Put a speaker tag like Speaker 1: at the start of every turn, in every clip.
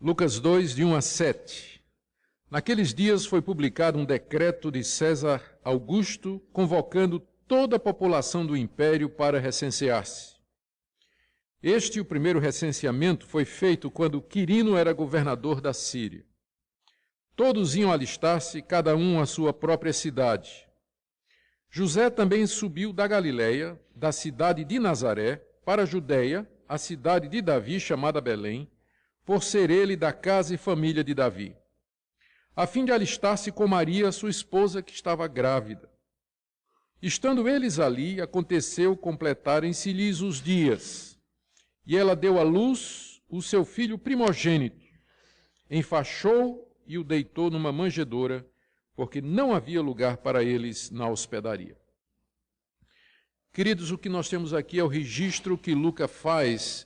Speaker 1: Lucas 2, de 1 a 7. Naqueles dias foi publicado um decreto de César Augusto, convocando toda a população do império para recensear-se. O primeiro recenseamento foi feito quando Quirino era governador da Síria. Todos iam alistar-se, cada um à sua própria cidade. José também subiu da Galiléia, da cidade de Nazaré, para a Judeia, a cidade de Davi, chamada Belém, por ser ele da casa e família de Davi, a fim de alistar-se com Maria, sua esposa, que estava grávida. Estando eles ali, aconteceu completarem-se-lhes os dias, e ela deu à luz o seu filho primogênito, enfaixou e o deitou numa manjedoura, porque não havia lugar para eles na hospedaria. Queridos, o que nós temos aqui é o registro que Lucas faz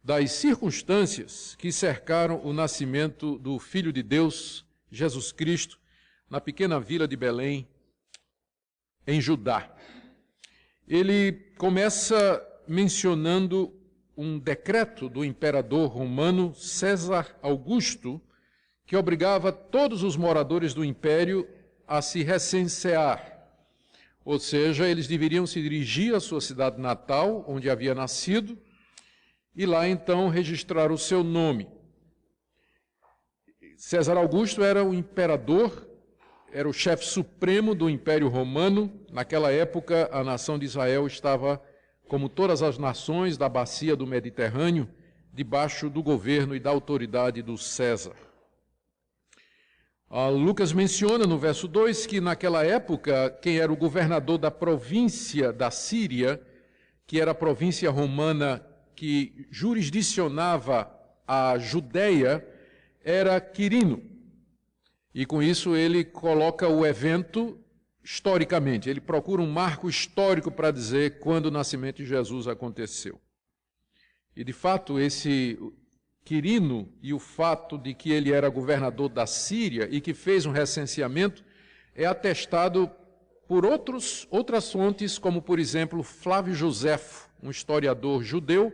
Speaker 1: das circunstâncias que cercaram o nascimento do Filho de Deus, Jesus Cristo, na pequena vila de Belém, em Judá. Ele começa mencionando um decreto do imperador romano César Augusto, que obrigava todos os moradores do império a se recensear. Ou seja, eles deveriam se dirigir à sua cidade natal, onde havia nascido, e lá então registrar o seu nome. César Augusto era o imperador, era o chefe supremo do Império Romano. Naquela época, a nação de Israel estava, como todas as nações da bacia do Mediterrâneo, debaixo do governo e da autoridade do César. Lucas menciona no verso 2 que naquela época, quem era o governador da província da Síria, que era a província romana que jurisdicionava a Judeia, era Quirino. E com isso ele coloca o evento historicamente, ele procura um marco histórico para dizer quando o nascimento de Jesus aconteceu. E de fato esse Quirino e o fato de que ele era governador da Síria e que fez um recenseamento é atestado por outras fontes, como por exemplo Flávio Joséfo, um historiador judeu,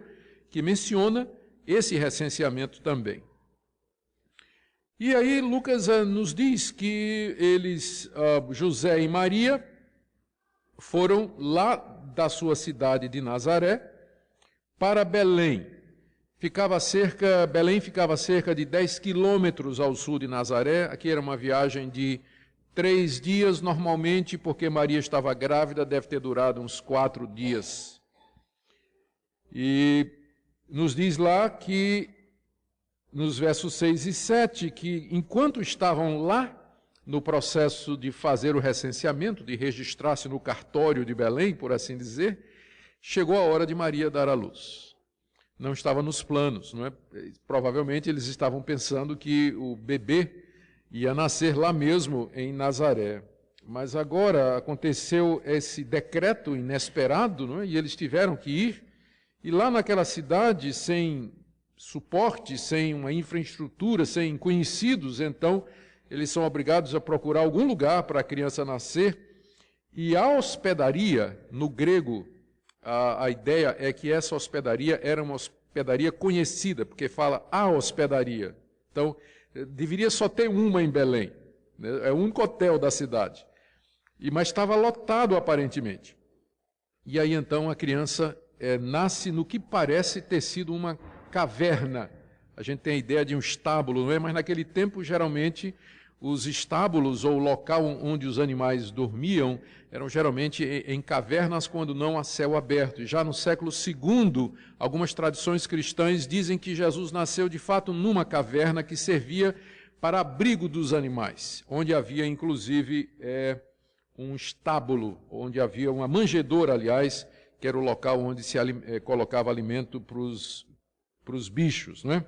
Speaker 1: que menciona esse recenseamento também. E aí Lucas nos diz que eles, José e Maria, foram lá da sua cidade de Nazaré para Belém. Belém ficava cerca de 10 quilômetros ao sul de Nazaré. Aqui era uma viagem de 3 dias, normalmente, porque Maria estava grávida, deve ter durado uns 4 dias. E nos diz lá que, nos versos 6 e 7, que enquanto estavam lá, no processo de fazer o recenseamento, de registrar-se no cartório de Belém, por assim dizer, chegou a hora de Maria dar à luz. Não estava nos planos, não é? Provavelmente eles estavam pensando que o bebê ia nascer lá mesmo, em Nazaré. Mas agora aconteceu esse decreto inesperado, não é? E eles tiveram que ir. E lá naquela cidade, sem suporte, sem uma infraestrutura, sem conhecidos, então eles são obrigados a procurar algum lugar para a criança nascer. E a hospedaria, no grego, a ideia é que essa hospedaria era uma hospedaria conhecida, porque fala a hospedaria. Então, deveria só ter uma em Belém, né? É o único hotel da cidade. Mas estava lotado aparentemente. E aí então a criança nasce no que parece ter sido uma caverna. A gente tem a ideia de um estábulo, não é? Mas naquele tempo, geralmente, os estábulos ou o local onde os animais dormiam eram geralmente em cavernas, quando não a céu aberto. E já no século II, algumas tradições cristãs dizem que Jesus nasceu de fato numa caverna que servia para abrigo dos animais, onde havia inclusive um estábulo, onde havia uma manjedoura, aliás, que era o local onde se colocava alimento para os bichos, não é?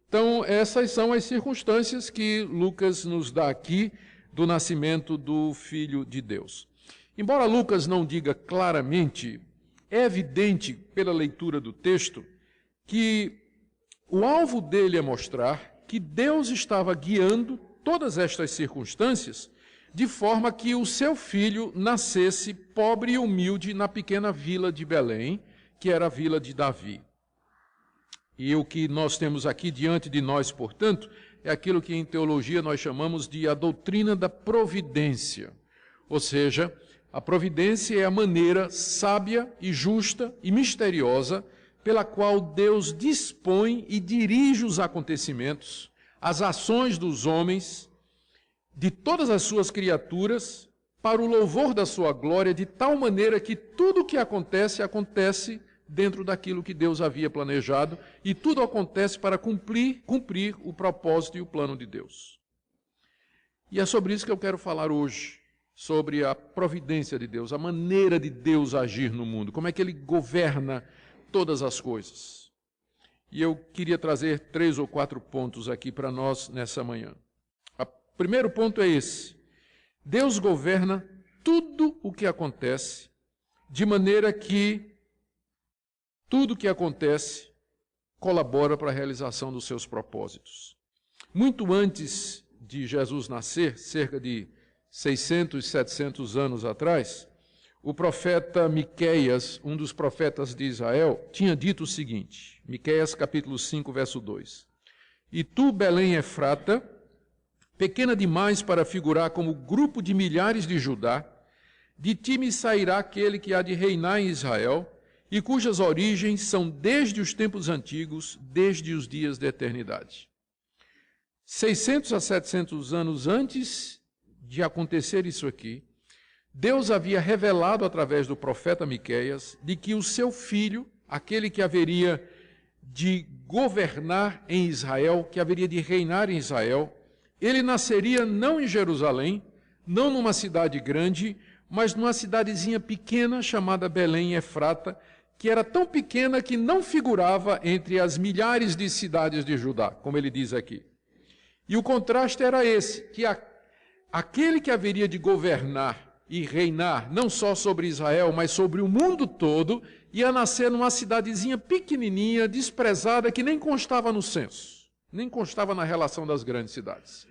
Speaker 1: Então, essas são as circunstâncias que Lucas nos dá aqui do nascimento do Filho de Deus. Embora Lucas não diga claramente, é evidente pela leitura do texto que o alvo dele é mostrar que Deus estava guiando todas estas circunstâncias de forma que o seu filho nascesse pobre e humilde na pequena vila de Belém, que era a vila de Davi. E o que nós temos aqui diante de nós, portanto, é aquilo que em teologia nós chamamos de a doutrina da providência. Ou seja, a providência é a maneira sábia e justa e misteriosa pela qual Deus dispõe e dirige os acontecimentos, as ações dos homens, de todas as suas criaturas, para o louvor da sua glória, de tal maneira que tudo o que acontece, acontece dentro daquilo que Deus havia planejado, e tudo acontece para cumprir o propósito e o plano de Deus. E é sobre isso que eu quero falar hoje, sobre a providência de Deus, a maneira de Deus agir no mundo, como é que Ele governa todas as coisas. E eu queria trazer 3 ou 4 pontos aqui para nós nessa manhã. O primeiro ponto é esse: Deus governa tudo o que acontece, de maneira que tudo o que acontece colabora para a realização dos seus propósitos. Muito antes de Jesus nascer, cerca de 600, 700 anos atrás, o profeta Miqueias, um dos profetas de Israel, tinha dito o seguinte, Miqueias capítulo 5, verso 2: E tu, Belém Efrata, pequena demais para figurar como grupo de milhares de Judá, de ti me sairá aquele que há de reinar em Israel, e cujas origens são desde os tempos antigos, desde os dias da eternidade. 600 a 700 anos antes de acontecer isso aqui, Deus havia revelado através do profeta Miqueias de que o seu filho, aquele que haveria de governar em Israel, que haveria de reinar em Israel, ele nasceria não em Jerusalém, não numa cidade grande, mas numa cidadezinha pequena chamada Belém Efrata, que era tão pequena que não figurava entre as milhares de cidades de Judá, como ele diz aqui. E o contraste era esse, que aquele que haveria de governar e reinar, não só sobre Israel, mas sobre o mundo todo, ia nascer numa cidadezinha pequenininha, desprezada, que nem constava no censo, nem constava na relação das grandes cidades.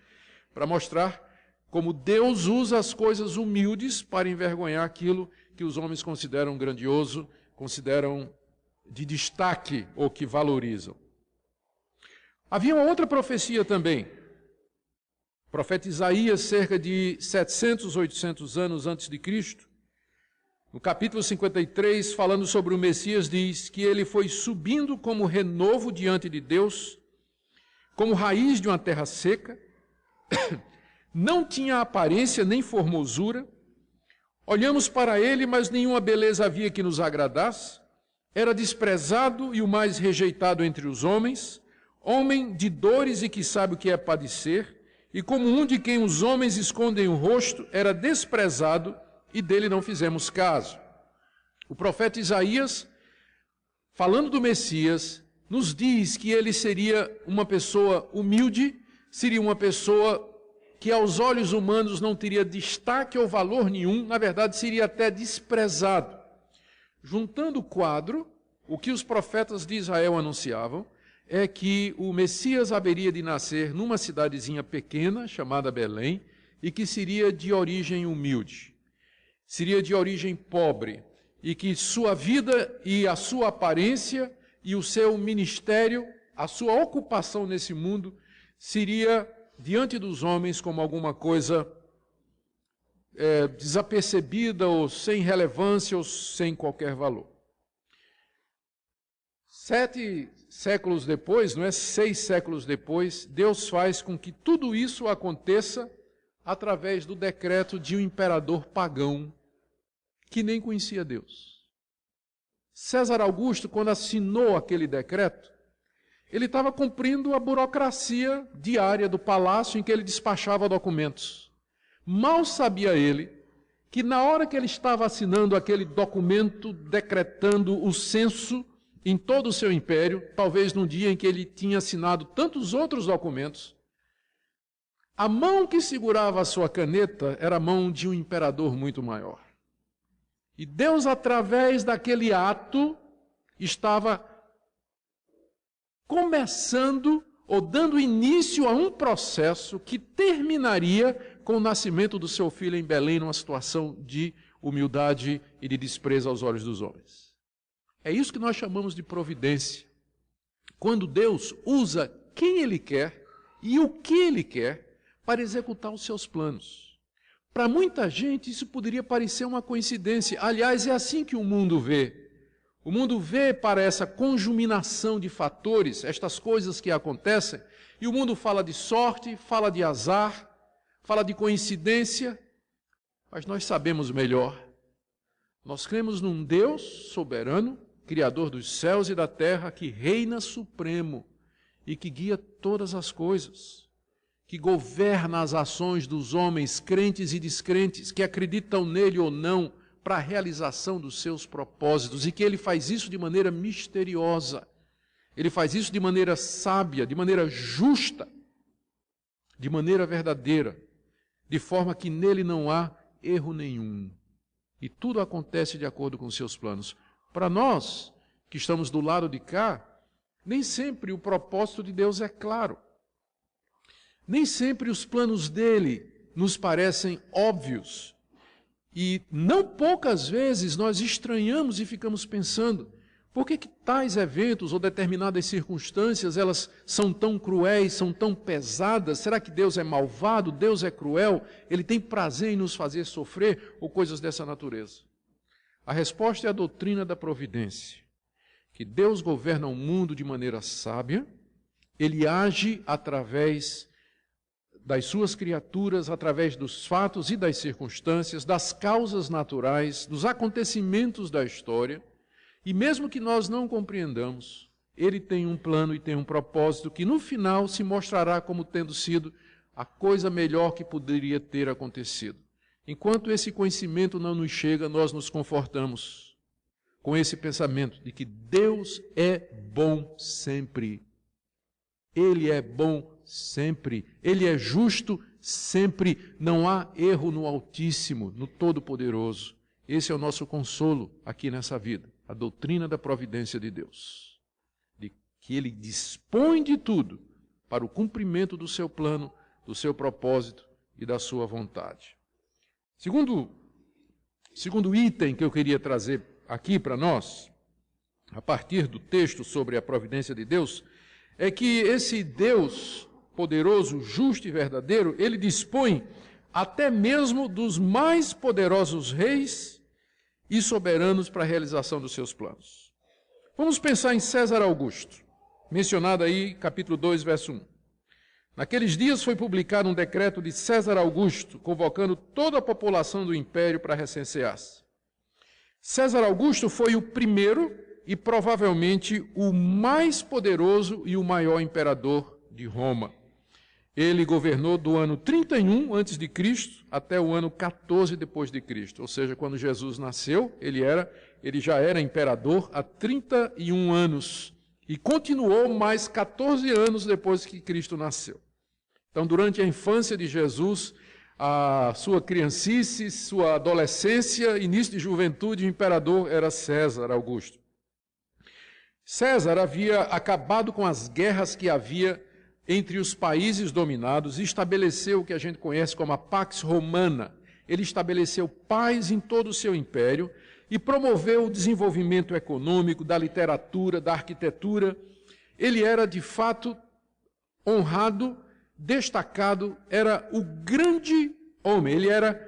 Speaker 1: Para mostrar como Deus usa as coisas humildes para envergonhar aquilo que os homens consideram grandioso, consideram de destaque ou que valorizam. Havia uma outra profecia também. O profeta Isaías, cerca de 700, 800 anos antes de Cristo, no capítulo 53, falando sobre o Messias, diz que ele foi subindo como renovo diante de Deus, como raiz de uma terra seca, não tinha aparência nem formosura. Olhamos para ele, mas nenhuma beleza havia que nos agradasse. Era desprezado e o mais rejeitado entre os homens, homem de dores e que sabe o que é padecer, e como um de quem os homens escondem o rosto, era desprezado e dele não fizemos caso. O profeta Isaías, falando do Messias, nos diz que ele seria uma pessoa humilde, seria uma pessoa que aos olhos humanos não teria destaque ou valor nenhum, na verdade seria até desprezado. Juntando o quadro, o que os profetas de Israel anunciavam é que o Messias haveria de nascer numa cidadezinha pequena, chamada Belém, e que seria de origem humilde, seria de origem pobre, e que sua vida e a sua aparência e o seu ministério, a sua ocupação nesse mundo, seria diante dos homens como alguma coisa desapercebida ou sem relevância ou sem qualquer valor. 7 séculos depois, não é? 6 séculos depois, Deus faz com que tudo isso aconteça através do decreto de um imperador pagão que nem conhecia Deus. César Augusto, quando assinou aquele decreto, ele estava cumprindo a burocracia diária do palácio em que ele despachava documentos. Mal sabia ele que na hora que ele estava assinando aquele documento decretando o censo em todo o seu império, talvez num dia em que ele tinha assinado tantos outros documentos, a mão que segurava a sua caneta era a mão de um imperador muito maior. E Deus, através daquele ato, estava começando ou dando início a um processo que terminaria com o nascimento do seu filho em Belém, numa situação de humildade e de desprezo aos olhos dos homens. É isso que nós chamamos de providência. quando Deus usa quem Ele quer e o que Ele quer para executar os seus planos. Para muita gente isso poderia parecer uma coincidência. Aliás, é assim que o mundo vê. O mundo vê para essa conjuminação de fatores, estas coisas que acontecem, e o mundo fala de sorte, fala de azar, fala de coincidência, mas nós sabemos melhor. Nós cremos num Deus soberano, Criador dos céus e da terra, que reina supremo e que guia todas as coisas, que governa as ações dos homens, crentes e descrentes, que acreditam nele ou não, para a realização dos seus propósitos, e que Ele faz isso de maneira misteriosa, Ele faz isso de maneira sábia, de maneira justa, de maneira verdadeira, de forma que nele não há erro nenhum. E tudo acontece de acordo com os seus planos. Para nós, que estamos do lado de cá, nem sempre o propósito de Deus é claro. Nem sempre os planos dele nos parecem óbvios. E não poucas vezes nós estranhamos e ficamos pensando, por que tais eventos ou determinadas circunstâncias, elas são tão cruéis, são tão pesadas? Será que Deus é malvado? Deus é cruel? Ele tem prazer em nos fazer sofrer? Ou coisas dessa natureza? A resposta é a doutrina da providência, que Deus governa o mundo de maneira sábia, Ele age através das suas criaturas, através dos fatos e das circunstâncias, das causas naturais, dos acontecimentos da história, e mesmo que nós não compreendamos, Ele tem um plano e tem um propósito que no final se mostrará como tendo sido a coisa melhor que poderia ter acontecido. Enquanto esse conhecimento não nos chega, nós nos confortamos com esse pensamento de que Deus é bom sempre. Ele é bom sempre. Ele é justo sempre. Não há erro no Altíssimo, no Todo-Poderoso. Esse é o nosso consolo aqui nessa vida. A doutrina da providência de Deus. De que Ele dispõe de tudo para o cumprimento do seu plano, do seu propósito e da sua vontade. Segundo item que eu queria trazer aqui para nós, a partir do texto sobre a providência de Deus, é que esse Deus poderoso, justo e verdadeiro, Ele dispõe até mesmo dos mais poderosos reis e soberanos para a realização dos seus planos. Vamos pensar em César Augusto, mencionado aí, capítulo 2, verso 1. Naqueles dias foi publicado um decreto de César Augusto, convocando toda a população do império para recensear-se. César Augusto foi o primeiro e provavelmente o mais poderoso e o maior imperador de Roma. Ele governou do ano 31 a.C. até o ano 14 depois de Cristo, ou seja, quando Jesus nasceu, ele já era imperador há 31 anos e continuou mais 14 anos depois que Cristo nasceu. Então, durante a infância de Jesus, a sua criancice, sua adolescência, início de juventude, o imperador era César Augusto. César havia acabado com as guerras que havia entre os países dominados e estabeleceu o que a gente conhece como a Pax Romana. Ele estabeleceu paz em todo o seu império e promoveu o desenvolvimento econômico, da literatura, da arquitetura. Ele era, de fato, honrado, destacado, era o grande homem, ele era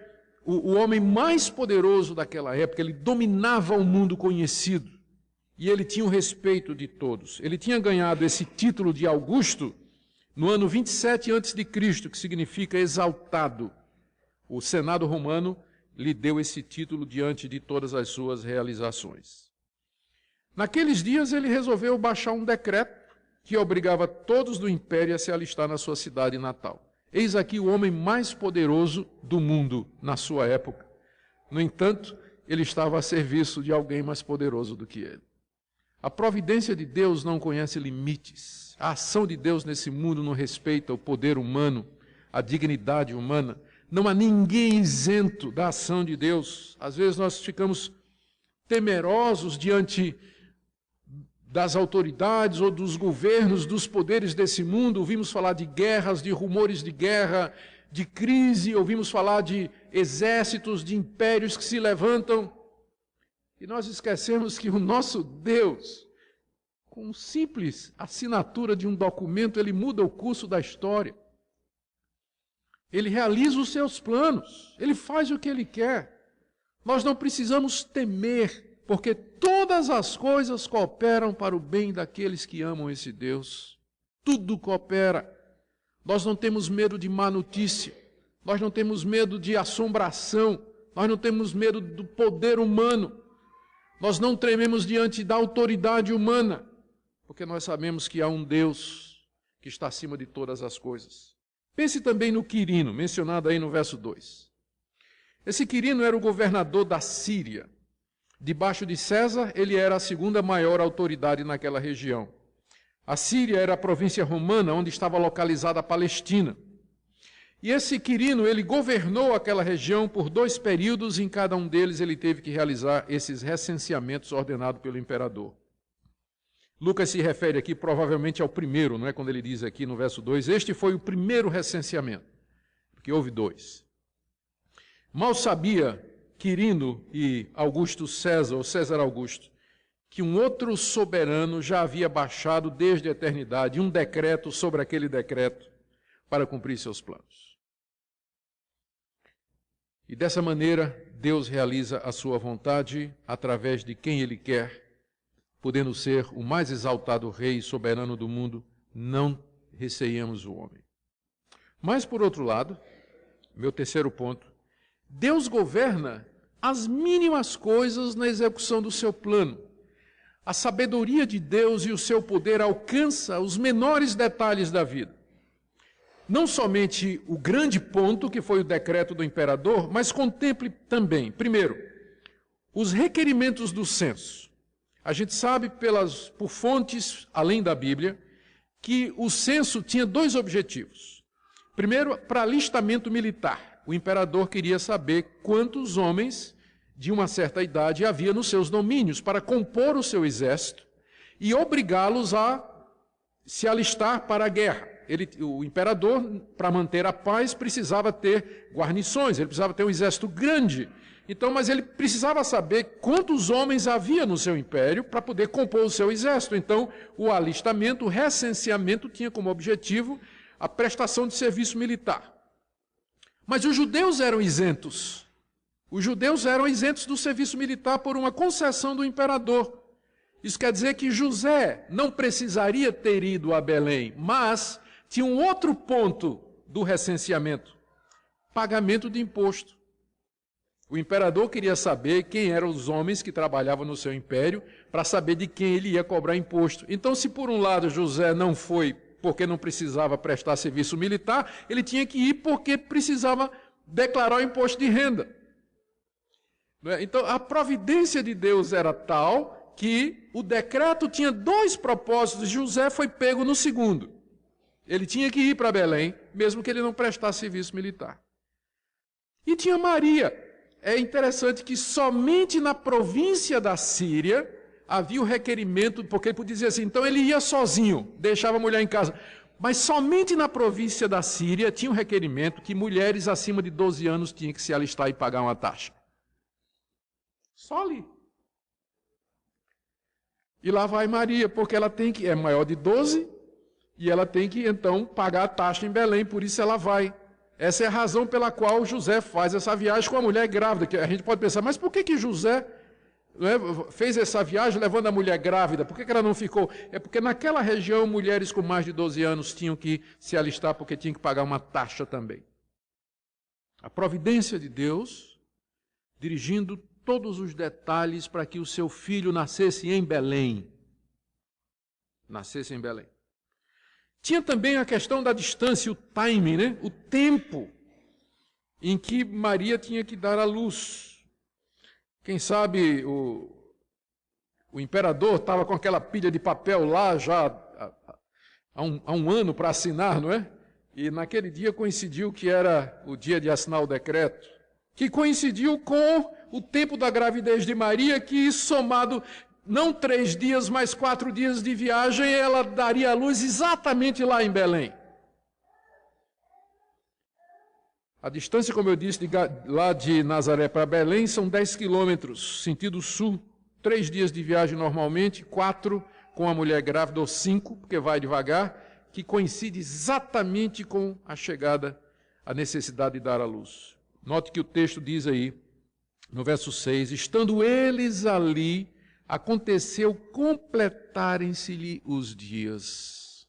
Speaker 1: o homem mais poderoso daquela época, ele dominava o mundo conhecido e ele tinha o respeito de todos. Ele tinha ganhado esse título de Augusto no ano 27 a.C., que significa exaltado. O Senado romano lhe deu esse título diante de todas as suas realizações. Naqueles dias ele resolveu baixar um decreto que obrigava todos do império a se alistar na sua cidade natal. Eis aqui o homem mais poderoso do mundo na sua época. No entanto, ele estava a serviço de alguém mais poderoso do que ele. A providência de Deus não conhece limites. A ação de Deus nesse mundo não respeita o poder humano, a dignidade humana. Não há ninguém isento da ação de Deus. Às vezes nós ficamos temerosos diante das autoridades ou dos governos, dos poderes desse mundo. Ouvimos falar de guerras, de rumores de guerra, de crise, ouvimos falar de exércitos, de impérios que se levantam. E nós esquecemos que o nosso Deus, Com simples assinatura de um documento, ele muda o curso da história. Ele realiza os seus planos, ele faz o que ele quer. Nós não precisamos temer, porque todas as coisas cooperam para o bem daqueles que amam esse Deus. Tudo coopera. Nós não temos medo de má notícia, nós não temos medo de assombração, nós não temos medo do poder humano, nós não trememos diante da autoridade humana, porque nós sabemos que há um Deus que está acima de todas as coisas. Pense também no Quirino, mencionado aí no verso 2. Esse Quirino era o governador da Síria. Debaixo de César, ele era a segunda maior autoridade naquela região. A Síria era a província romana onde estava localizada a Palestina. E esse Quirino, ele governou aquela região por 2 períodos, e em cada um deles ele teve que realizar esses recenseamentos ordenados pelo imperador. Lucas se refere aqui provavelmente ao primeiro, não é? Quando ele diz aqui no verso 2, este foi o primeiro recenseamento, porque houve 2. Mal sabia Quirino e Augusto César, ou César Augusto, que um outro soberano já havia baixado desde a eternidade um decreto sobre aquele decreto para cumprir seus planos. E dessa maneira, Deus realiza a sua vontade através de quem Ele quer, podendo ser o mais exaltado rei e soberano do mundo, não receiemos o homem. Mas, por outro lado, meu terceiro ponto, Deus governa as mínimas coisas na execução do seu plano. A sabedoria de Deus e o seu poder alcança os menores detalhes da vida. Não somente o grande ponto, que foi o decreto do imperador, mas contemple também, primeiro, os requerimentos do censo. A gente sabe por fontes além da Bíblia que o censo tinha 2 objetivos. Primeiro, para alistamento militar. O imperador queria saber quantos homens de uma certa idade havia nos seus domínios para compor o seu exército e obrigá-los a se alistar para a guerra. O imperador, para manter a paz, precisava ter guarnições, ele precisava ter um exército grande. Então, mas ele precisava saber quantos homens havia no seu império para poder compor o seu exército. Então, o alistamento, o recenseamento tinha como objetivo a prestação de serviço militar. Mas os judeus eram isentos. Os judeus eram isentos do serviço militar por uma concessão do imperador. Isso quer dizer que José não precisaria ter ido a Belém, mas tinha um outro ponto do recenseamento: pagamento de imposto. O imperador queria saber quem eram os homens que trabalhavam no seu império, para saber de quem ele ia cobrar imposto. Então, se por um lado José não foi porque não precisava prestar serviço militar, ele tinha que ir porque precisava declarar o imposto de renda. Então, a providência de Deus era tal que o decreto tinha 2 propósitos, e José foi pego no segundo. Ele tinha que ir para Belém, mesmo que ele não prestasse serviço militar. E tinha Maria. É interessante que somente na província da Síria havia o requerimento, porque ele podia dizer assim, então ele ia sozinho, deixava a mulher em casa. Mas somente na província da Síria tinha um requerimento que mulheres acima de 12 anos tinham que se alistar e pagar uma taxa. Só ali. E lá vai Maria, porque ela é maior de 12 e ela tem que então pagar a taxa em Belém, por isso ela vai. Essa é a razão pela qual José faz essa viagem com a mulher grávida, que a gente pode pensar, mas por que José fez essa viagem levando a mulher grávida? Por que ela não ficou? É porque naquela região mulheres com mais de 12 anos tinham que se alistar porque tinham que pagar uma taxa também. A providência de Deus, dirigindo todos os detalhes para que o seu filho nascesse em Belém. Nascesse em Belém. Tinha também a questão da distância, o timing, né? O tempo em que Maria tinha que dar à luz. Quem sabe o imperador estava com aquela pilha de papel lá já há um ano para assinar, não é? E naquele dia coincidiu que era o dia de assinar o decreto, que coincidiu com o tempo da gravidez de Maria, que somado não 3 dias, mas 4 dias de viagem, ela daria à luz exatamente lá em Belém. A distância, como eu disse, lá de Nazaré para Belém são 10 quilômetros, sentido sul, 3 dias de viagem normalmente, 4 com a mulher grávida, ou 5, porque vai devagar, que coincide exatamente com a chegada, a necessidade de dar à luz. Note que o texto diz aí, no verso 6, estando eles ali, aconteceu completarem-se-lhe os dias.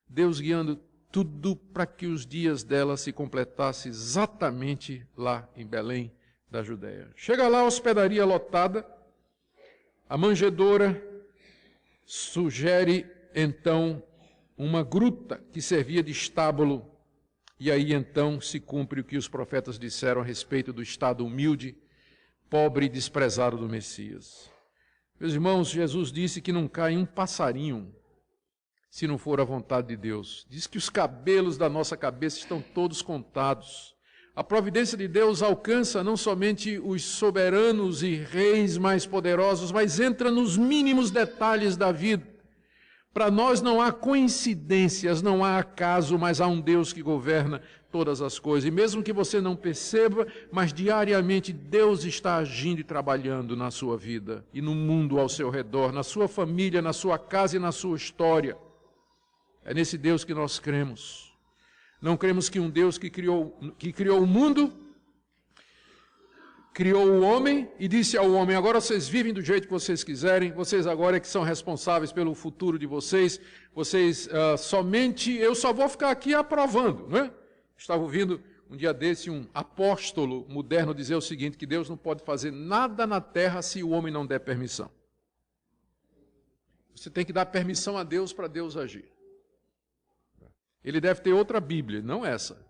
Speaker 1: Deus guiando tudo para que os dias dela se completassem exatamente lá em Belém da Judéia. Chega lá, a hospedaria lotada, a manjedoura sugere então uma gruta que servia de estábulo, e aí então se cumpre o que os profetas disseram a respeito do estado humilde, pobre e desprezado do Messias. Meus irmãos, Jesus disse que não cai um passarinho se não for a vontade de Deus. Diz que os cabelos da nossa cabeça estão todos contados. A providência de Deus alcança não somente os soberanos e reis mais poderosos, mas entra nos mínimos detalhes da vida. Para nós não há coincidências, não há acaso, mas há um Deus que governa todas as coisas. E mesmo que você não perceba, mas diariamente Deus está agindo e trabalhando na sua vida e no mundo ao seu redor, na sua família, na sua casa e na sua história. É nesse Deus que nós cremos. Não cremos que um Deus que criou o mundo, criou o homem e disse ao homem, agora vocês vivem do jeito que vocês quiserem, vocês agora é que são responsáveis pelo futuro de vocês, eu só vou ficar aqui aprovando, não é? Estava ouvindo um dia desse um apóstolo moderno dizer o seguinte, que Deus não pode fazer nada na terra se o homem não der permissão. Você tem que dar permissão a Deus para Deus agir. Ele deve ter outra Bíblia, não essa.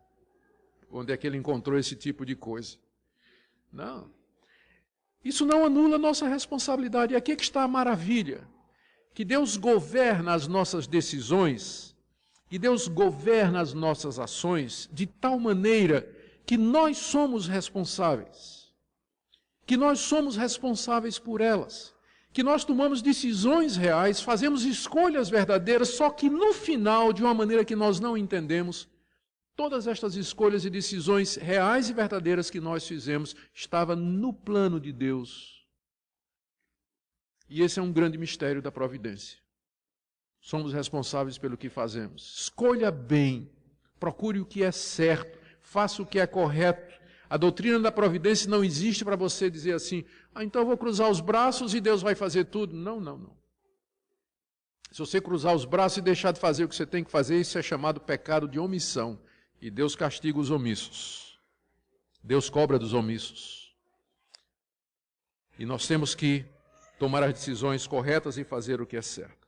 Speaker 1: Onde é que ele encontrou esse tipo de coisa? Não. Isso não anula a nossa responsabilidade. E aqui é que está a maravilha. Que Deus governa as nossas decisões, que Deus governa as nossas ações de tal maneira que nós somos responsáveis. Que nós somos responsáveis por elas. Que nós tomamos decisões reais, fazemos escolhas verdadeiras, só que no final, de uma maneira que nós não entendemos, todas estas escolhas e decisões reais e verdadeiras que nós fizemos estavam no plano de Deus. E esse é um grande mistério da providência. Somos responsáveis pelo que fazemos. Escolha bem, procure o que é certo, faça o que é correto. A doutrina da providência não existe para você dizer assim, então eu vou cruzar os braços e Deus vai fazer tudo. Não, não, não. Se você cruzar os braços e deixar de fazer o que você tem que fazer, isso é chamado pecado de omissão. E Deus castiga os omissos. Deus cobra dos omissos. E nós temos que tomar as decisões corretas e fazer o que é certo.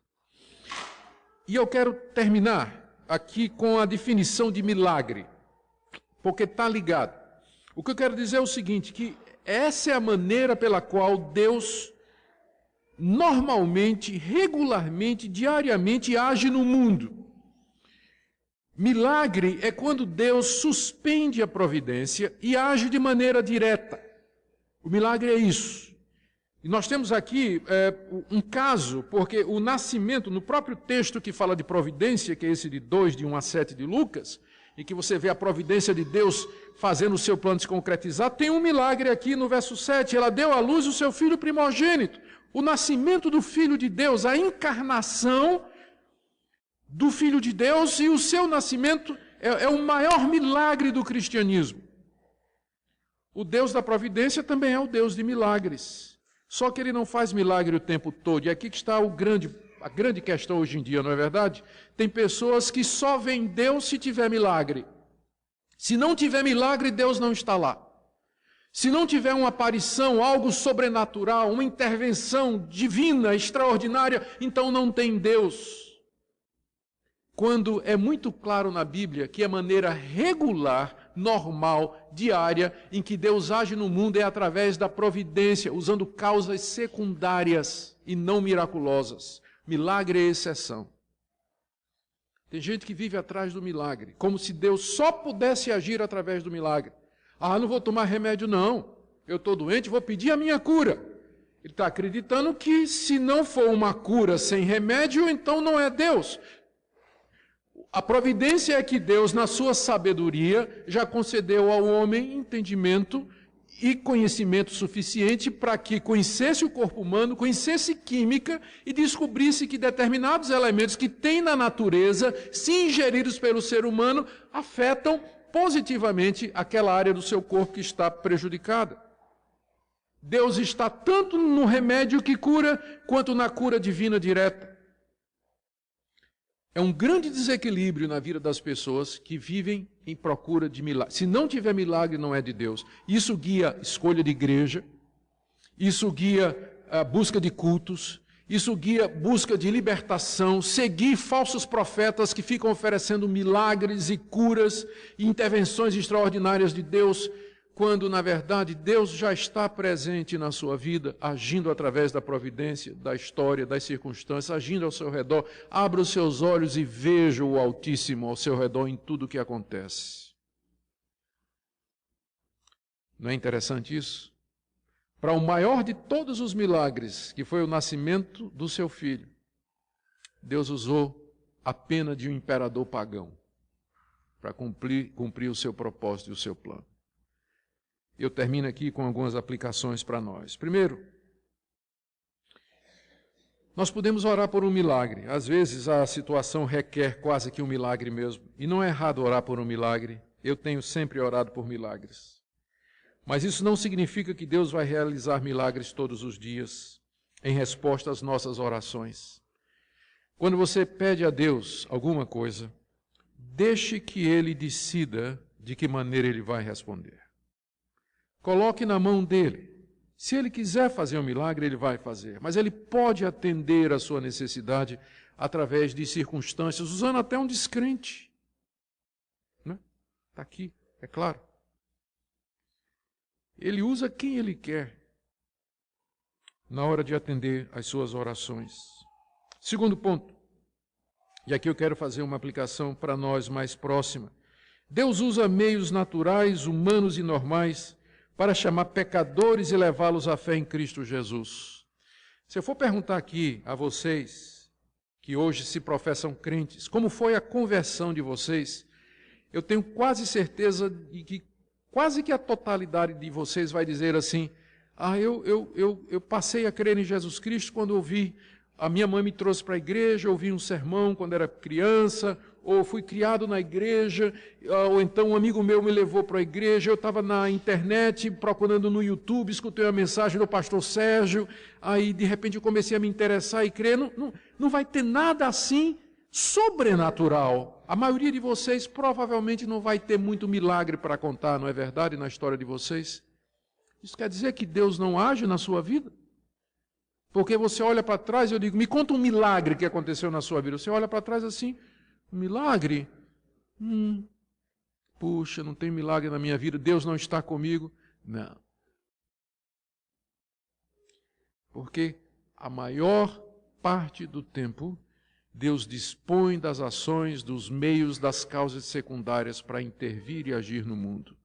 Speaker 1: E eu quero terminar aqui com a definição de milagre, porque está ligado. O que eu quero dizer é o seguinte, que essa é a maneira pela qual Deus normalmente, regularmente, diariamente age no mundo. Milagre é quando Deus suspende a providência e age de maneira direta. O milagre é isso. E nós temos aqui um caso, porque o nascimento, no próprio texto que fala de providência, que é esse de 2, de 1 a 7 de Lucas, em que você vê a providência de Deus fazendo o seu plano se concretizar, tem um milagre aqui no verso 7, ela deu à luz o seu filho primogênito, o nascimento do Filho de Deus, a encarnação do Filho de Deus, e o seu nascimento é o maior milagre do cristianismo. O Deus da providência também é o Deus de milagres, só que ele não faz milagre o tempo todo, e aqui que está a grande questão hoje em dia, não é verdade? Tem pessoas que só veem Deus se tiver milagre. Se não tiver milagre, Deus não está lá. Se não tiver uma aparição, algo sobrenatural, uma intervenção divina, extraordinária, então não tem Deus. Quando é muito claro na Bíblia que a maneira regular, normal, diária, em que Deus age no mundo é através da providência, usando causas secundárias e não miraculosas. Milagre é exceção. Tem gente que vive atrás do milagre, como se Deus só pudesse agir através do milagre. Ah, não vou tomar remédio não, eu estou doente, vou pedir a minha cura. Ele está acreditando que se não for uma cura sem remédio, então não é Deus. A providência é que Deus, na sua sabedoria, já concedeu ao homem entendimento e conhecimento suficiente para que conhecesse o corpo humano, conhecesse química e descobrisse que determinados elementos que tem na natureza, se ingeridos pelo ser humano, afetam positivamente aquela área do seu corpo que está prejudicada. Deus está tanto no remédio que cura, quanto na cura divina direta. É um grande desequilíbrio na vida das pessoas que vivem em procura de milagre. Se não tiver milagre, não é de Deus. Isso guia a escolha de igreja, isso guia a busca de cultos, isso guia a busca de libertação, seguir falsos profetas que ficam oferecendo milagres e curas e intervenções extraordinárias de Deus, quando, na verdade, Deus já está presente na sua vida, agindo através da providência, da história, das circunstâncias, agindo ao seu redor. Abra os seus olhos e veja o Altíssimo ao seu redor em tudo o que acontece. Não é interessante isso? Para o maior de todos os milagres, que foi o nascimento do seu filho, Deus usou a pena de um imperador pagão para cumprir o seu propósito e o seu plano. Eu termino aqui com algumas aplicações para nós. Primeiro, nós podemos orar por um milagre. Às vezes a situação requer quase que um milagre mesmo. E não é errado orar por um milagre. Eu tenho sempre orado por milagres. Mas isso não significa que Deus vai realizar milagres todos os dias em resposta às nossas orações. Quando você pede a Deus alguma coisa, deixe que Ele decida de que maneira Ele vai responder. Coloque na mão dele. Se ele quiser fazer um milagre, ele vai fazer. Mas ele pode atender a sua necessidade através de circunstâncias, usando até um descrente. Está aqui, é claro. Ele usa quem ele quer na hora de atender às suas orações. Segundo ponto, e aqui eu quero fazer uma aplicação para nós mais próxima. Deus usa meios naturais, humanos e normais para chamar pecadores e levá-los à fé em Cristo Jesus. Se eu for perguntar aqui a vocês, que hoje se professam crentes, como foi a conversão de vocês, eu tenho quase certeza de que quase que a totalidade de vocês vai dizer assim: eu passei a crer em Jesus Cristo quando ouvi, a minha mãe me trouxe para a igreja, ouvi um sermão quando era criança, ou fui criado na igreja, ou então um amigo meu me levou para a igreja, eu estava na internet procurando no YouTube, escutei a mensagem do pastor Sérgio, aí de repente eu comecei a me interessar e crer. Não vai ter nada assim sobrenatural. A maioria de vocês provavelmente não vai ter muito milagre para contar, não é verdade, na história de vocês? Isso quer dizer que Deus não age na sua vida? Porque você olha para trás e eu digo, me conta um milagre que aconteceu na sua vida. Você olha para trás assim, um milagre? Puxa, não tem milagre na minha vida, Deus não está comigo. Não. Porque a maior parte do tempo, Deus dispõe das ações, dos meios, das causas secundárias para intervir e agir no mundo.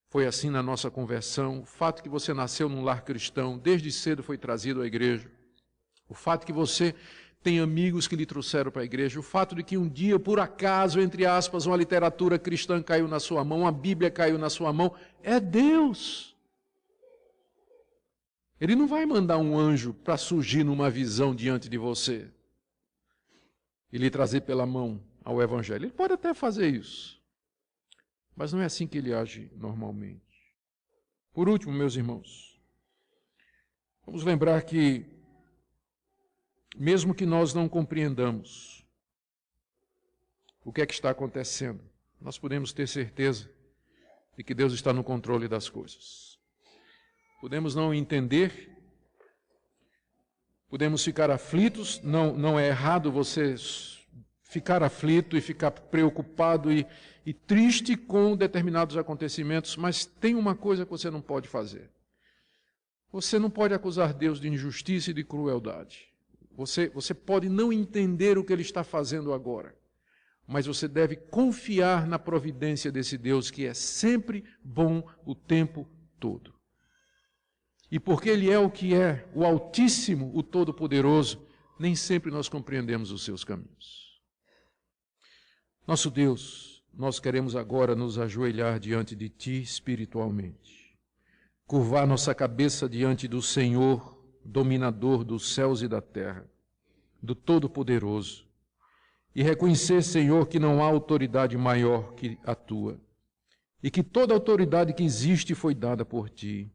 Speaker 1: Foi assim na nossa conversão. O fato que você nasceu num lar cristão, desde cedo foi trazido à igreja. O fato que você tem amigos que lhe trouxeram para a igreja. O fato de que um dia, por acaso, entre aspas, uma literatura cristã caiu na sua mão, uma Bíblia caiu na sua mão. É Deus. Ele não vai mandar um anjo para surgir numa visão diante de você e lhe trazer pela mão ao Evangelho. Ele pode até fazer isso, mas não é assim que ele age normalmente. Por último, meus irmãos, vamos lembrar que, mesmo que nós não compreendamos o que é que está acontecendo, nós podemos ter certeza de que Deus está no controle das coisas. Podemos não entender, podemos ficar aflitos, não é errado você ficar aflito e ficar preocupado e triste com determinados acontecimentos, mas tem uma coisa que você não pode fazer. Você não pode acusar Deus de injustiça e de crueldade. Você pode não entender o que Ele está fazendo agora, mas você deve confiar na providência desse Deus que é sempre bom o tempo todo. E porque Ele é o que é, o Altíssimo, o Todo-Poderoso, nem sempre nós compreendemos os seus caminhos. Nosso Deus, nós queremos agora nos ajoelhar diante de Ti espiritualmente. curvar nossa cabeça diante do Senhor, dominador dos céus e da terra, do Todo-Poderoso, e reconhecer, Senhor, que não há autoridade maior que a tua, e que toda autoridade que existe foi dada por ti,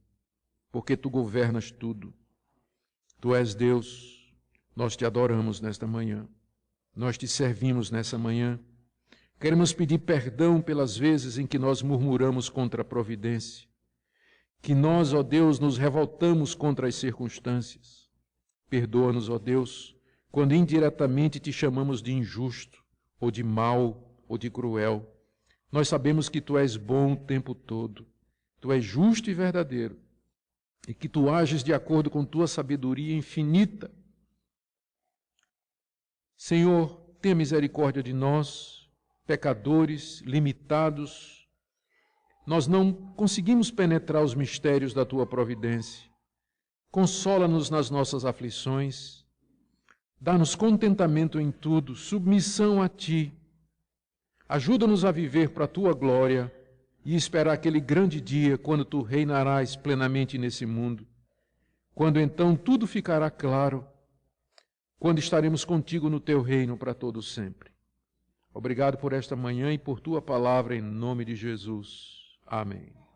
Speaker 1: porque tu governas tudo. Tu és Deus, nós te adoramos nesta manhã, nós te servimos nessa manhã. Queremos pedir perdão pelas vezes em que nós murmuramos contra a providência, que nós, ó Deus, nos revoltamos contra as circunstâncias. Perdoa-nos, ó Deus, quando indiretamente te chamamos de injusto, ou de mau, ou de cruel. Nós sabemos que tu és bom o tempo todo, tu és justo e verdadeiro, e que tu ages de acordo com tua sabedoria infinita. Senhor, tenha misericórdia de nós, pecadores, limitados. Nós não conseguimos penetrar os mistérios da tua providência. Consola-nos nas nossas aflições. Dá-nos contentamento em tudo, submissão a ti. Ajuda-nos a viver para a tua glória e esperar aquele grande dia quando tu reinarás plenamente nesse mundo. Quando então tudo ficará claro, quando estaremos contigo no teu reino para todo sempre. Obrigado por esta manhã e por tua palavra em nome de Jesus. Amém.